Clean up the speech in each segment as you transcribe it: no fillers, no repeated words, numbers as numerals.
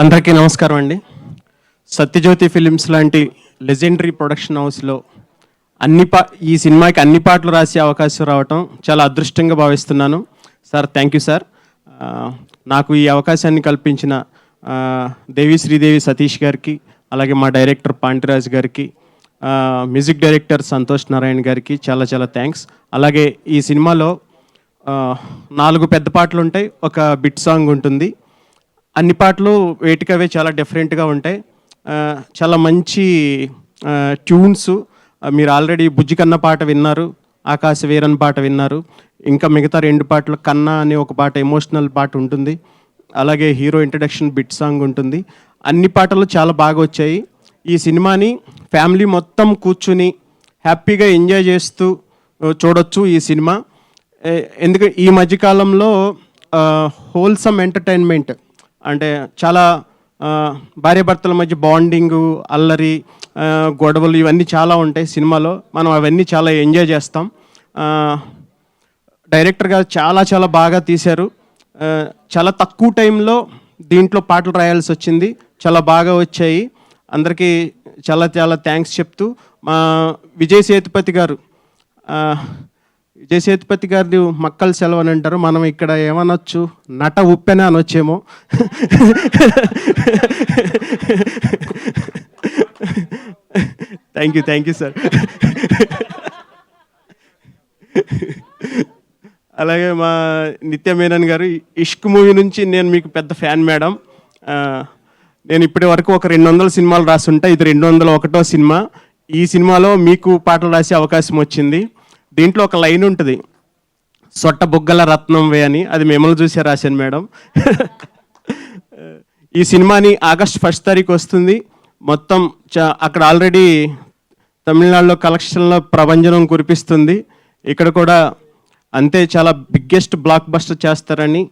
అందరికీ నమస్కారం అండి. సత్యజ్యోతి ఫిలిమ్స్ లాంటి లెజెండరీ ప్రొడక్షన్ హౌస్లో ఈ సినిమాకి అన్ని పాటలు రాసే అవకాశం రావటం చాలా అదృష్టంగా భావిస్తున్నాను. Sir thank you sir. నాకు ఈ అవకాశాన్ని కల్పించిన దేవి శ్రీదేవి సతీష్ గారికి, అలాగే మా డైరెక్టర్ పాంటిరాజ్ గారికి, మ్యూజిక్ డైరెక్టర్ సంతోష్ నారాయణ గారికి చాలా చాలా థ్యాంక్స్. అలాగే ఈ సినిమాలో 4 పెద్ద పాటలు ఉంటాయి, ఒక బిట్ సాంగ్ ఉంటుంది. అన్ని పాటలు వేటికవే చాలా డిఫరెంట్గా ఉంటాయి. చాలా మంచి ట్యూన్స్. మీరు ఆల్రెడీ బుజ్జి కన్న పాట విన్నారు, ఆకాశ వీరన్ పాట విన్నారు. ఇంకా మిగతా 2 పాటలు కన్నా అనే ఒక పాట ఎమోషనల్ పాట ఉంటుంది, అలాగే హీరో ఇంట్రడక్షన్ బిట్ సాంగ్ ఉంటుంది. అన్ని పాటలు చాలా బాగా వచ్చాయి. ఈ సినిమాని ఫ్యామిలీ మొత్తం కూర్చుని హ్యాపీగా ఎంజాయ్ చేస్తూ చూడొచ్చు ఈ సినిమా. ఎందుకంటే ఈ మధ్యకాలంలో హోల్సమ్ ఎంటర్టైన్మెంట్ అంటే చాలా భార్యాభర్తల మధ్య బాండింగు, అల్లరి, గొడవలు ఇవన్నీ చాలా ఉంటాయి సినిమాలో. మనం అవన్నీ చాలా ఎంజాయ్ చేస్తాం. డైరెక్టర్ గారు చాలా చాలా బాగా తీశారు. చాలా తక్కువ టైంలో దీంట్లో పాటలు రాయాల్సి వచ్చింది, చాలా బాగా వచ్చాయి. అందరికీ చాలా చాలా థ్యాంక్స్ చెప్తూ మా విజయ్ సేతుపతి గారిని మక్కల సెలవు అని అంటారు, మనం ఇక్కడ ఏమనొచ్చు, నట ఉప్పెన అనొచ్చేమో. Thank you sir. అలాగే మా నిత్య మేనన్ గారు, ఇష్క్ మూవీ నుంచి నేను మీకు పెద్ద ఫ్యాన్ మేడం. నేను ఇప్పటి వరకు ఒక 200 సినిమాలు రాసుంటా, ఇది 201వ సినిమా. ఈ సినిమాలో మీకు పాటలు రాసే అవకాశం వచ్చింది. దీంట్లో ఒక లైన్ ఉంటుంది, సొట్ట బుగ్గల రత్నం వే అని, అది మిమ్మల్ని చూసే రాశాను మేడం. ఈ సినిమాని ఆగస్ట్ 1 తారీఖు వస్తుంది. మొత్తం అక్కడ ఆల్రెడీ తమిళనాడులో కలెక్షన్లో ప్రభంజనం కురిపిస్తుంది. ఇక్కడ కూడా అంతే చాలా బిగ్గెస్ట్ బ్లాక్ బస్టర్ చేస్తారని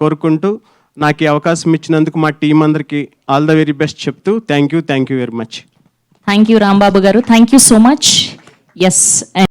కోరుకుంటూ నాకు ఈ అవకాశం ఇచ్చినందుకు మా టీం అందరికీ ఆల్ ద వెరీ బెస్ట్ చెప్తూ thank you very much. Thank you Rambabu garu, thank you so much. Yes.